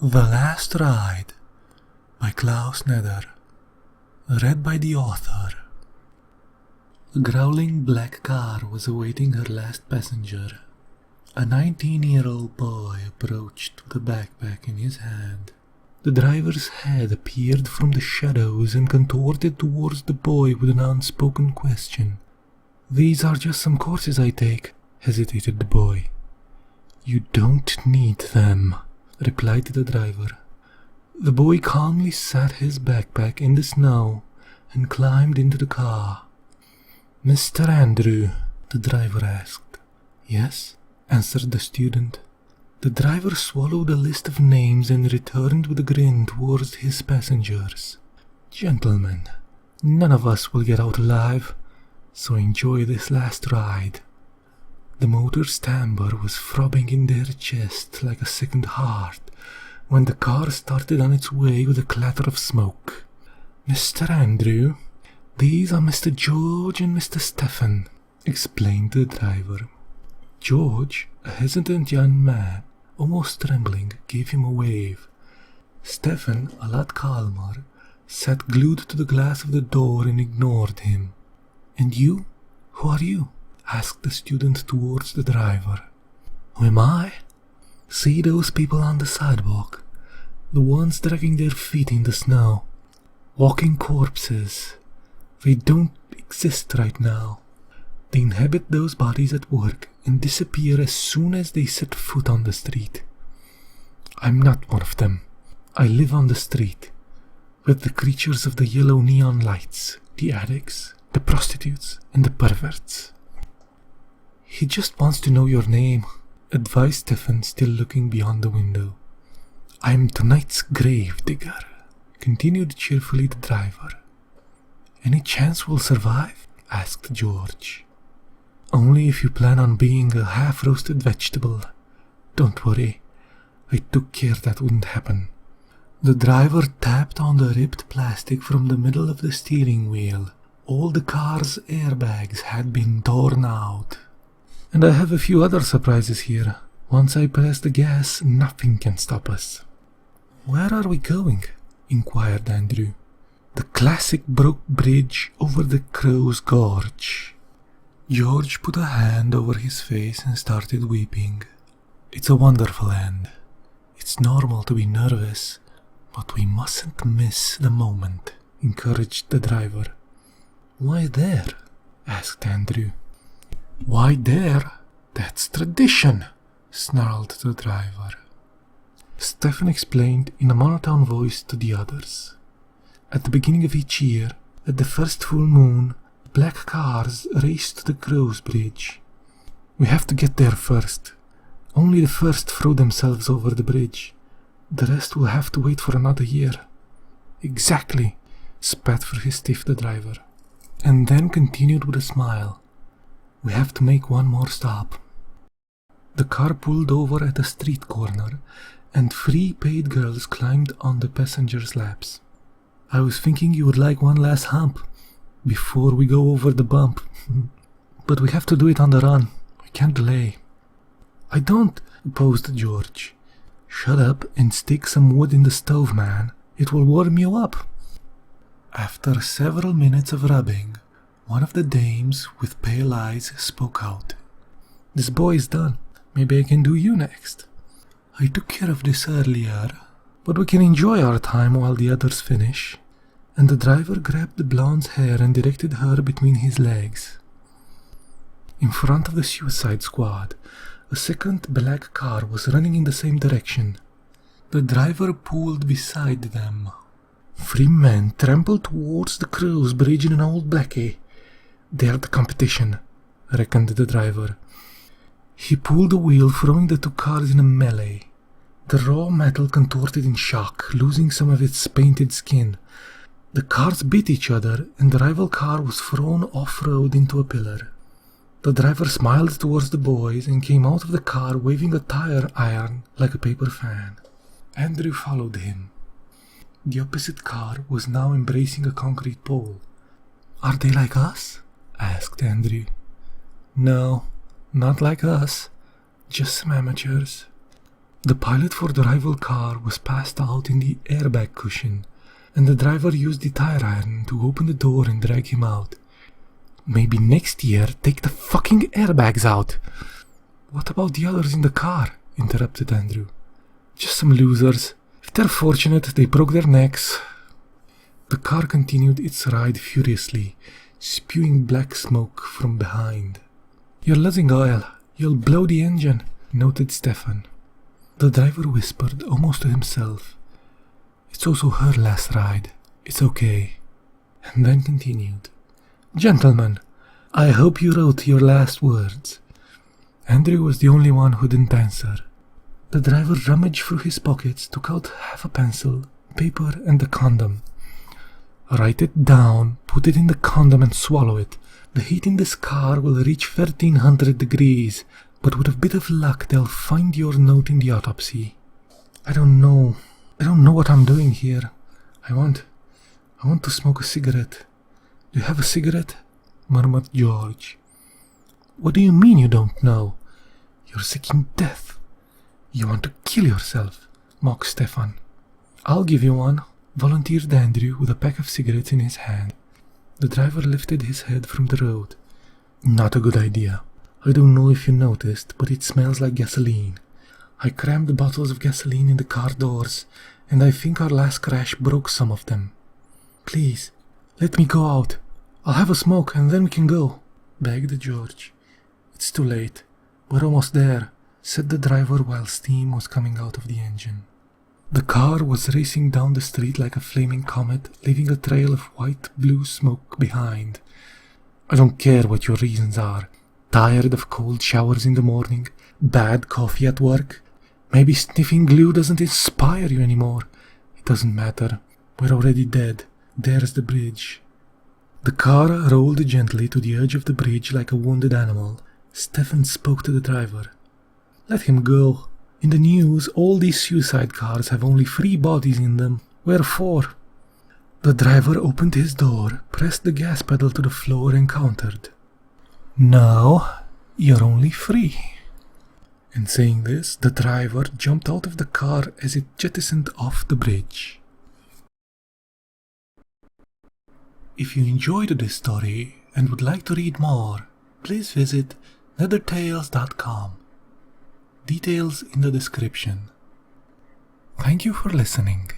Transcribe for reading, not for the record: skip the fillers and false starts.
The Last Ride by Klaus Nether. Read by the author. A growling black car was awaiting her last passenger. A 19-year-old boy approached with a backpack in his hand. The driver's head appeared from the shadows and contorted towards the boy with an unspoken question. "These are just some courses I take," hesitated the boy. "You don't need them," replied the driver. The boy calmly sat his backpack in the snow and climbed into the car. "Mr. Andrew?" the driver asked. "Yes," answered the student. The driver swallowed a list of names and returned with a grin towards his passengers. "Gentlemen, none of us will get out alive, so enjoy this last ride." The motor's timbre was throbbing in their chest like a second heart when the car started on its way with a clatter of smoke. "Mr. Andrew, these are Mr. George and Mr. Stephen," explained the driver. George, a hesitant young man, almost trembling, gave him a wave. Stephen, a lot calmer, sat glued to the glass of the door and ignored him. "And you? Who are you?" asked the student towards the driver. "Who am I? See those people on the sidewalk? The ones dragging their feet in the snow. Walking corpses. They don't exist right now. They inhabit those bodies at work and disappear as soon as they set foot on the street. I'm not one of them. I live on the street, with the creatures of the yellow neon lights, the addicts, the prostitutes, and the perverts." "He just wants to know your name," advised Stephen, still looking beyond the window. "I'm tonight's grave digger," continued cheerfully the driver. "Any chance we'll survive?" asked George. "Only if you plan on being a half-roasted vegetable. Don't worry, I took care that wouldn't happen." The driver tapped on the ripped plastic from the middle of the steering wheel. All the car's airbags had been torn out. "And I have a few other surprises here. Once I press the gas, nothing can stop us." "Where are we going?" inquired Andrew. "The classic broke bridge over the Crow's Gorge." George put a hand over his face and started weeping. "It's a wonderful end. It's normal to be nervous, but we mustn't miss the moment," encouraged the driver. "Why there?" asked Andrew. "Why there? That's tradition," snarled the driver. Stephen explained in a monotone voice to the others. "At the beginning of each year, at the first full moon, black cars race to the Crow's Bridge. We have to get there first. Only the first throw themselves over the bridge. The rest will have to wait for another year." "Exactly," spat through his teeth the driver, and then continued with a smile. "We have to make one more stop." The car pulled over at a street corner, and 3 paid girls climbed on the passengers' laps. "I was thinking you would like one last hump before we go over the bump, but we have to do it on the run. We can't delay." "I don't," opposed George. "Shut up and stick some wood in the stove, man. It will warm you up." After several minutes of rubbing, one of the dames with pale eyes spoke out. "This boy is done. Maybe I can do you next. I took care of this earlier, but we can enjoy our time while the others finish." And the driver grabbed the blonde's hair and directed her between his legs. In front of the Suicide Squad, a second black car was running in the same direction. The driver pulled beside them. 3 men trampled towards the Crow's Bridge in an old blackie. "They're the competition," reckoned the driver. He pulled the wheel, throwing the 2 cars in a melee. The raw metal contorted in shock, losing some of its painted skin. The cars beat each other, and the rival car was thrown off-road into a pillar. The driver smiled towards the boys and came out of the car waving a tire iron like a paper fan. Andrew followed him. The opposite car was now embracing a concrete pole. "Are they like us?" asked Andrew. "No, not like us. Just some amateurs." The pilot for the rival car was passed out in the airbag cushion, and the driver used the tire iron to open the door and drag him out. Maybe next year take the fucking airbags out. What about the others in the car? Interrupted Andrew. Just some losers. If they're fortunate, they broke their necks. The car continued its ride furiously, spewing black smoke from behind. You're losing oil. You'll blow the engine, noted Stefan. The driver whispered, almost to himself. It's also her last ride. It's okay. And then continued. Gentlemen, I hope you wrote your last words. Andrew was the only one who didn't answer. The driver rummaged through his pockets, took out half a pencil, paper, and a condom. Write it down, put it in the condom and swallow it. The heat in this car will reach 1300 degrees, but with a bit of luck they'll find your note in the autopsy. I don't know what I'm doing here. I want to smoke a cigarette. Do you have a cigarette? Murmured George. What do you mean you don't know? You're seeking death. You want to kill yourself, mocked Stefan. I'll give you one, volunteered Andrew with a pack of cigarettes in his hand. The driver lifted his head from the road. Not a good idea. I don't know if you noticed, but it smells like gasoline. I crammed the bottles of gasoline in the car doors, and I think our last crash broke some of them. Please, let me go out. I'll have a smoke and then we can go, begged George. It's too late. We're almost there, said the driver while steam was coming out of the engine. The car was racing down the street like a flaming comet, leaving a trail of white-blue smoke behind. I don't care what your reasons are. Tired of cold showers in the morning, bad coffee at work. Maybe sniffing glue doesn't inspire you anymore. It doesn't matter. We're already dead. There's the bridge. The car rolled gently to the edge of the bridge like a wounded animal. Stefan spoke to the driver. Let him go. In the news, all these suicide cars have only 3 bodies in them. Where 4? The driver opened his door, pressed the gas pedal to the floor and countered. No, you're only 3. And saying this, the driver jumped out of the car as it jettisoned off the bridge. If you enjoyed this story and would like to read more, please visit Nethertales.com. Details in the description. Thank you for listening.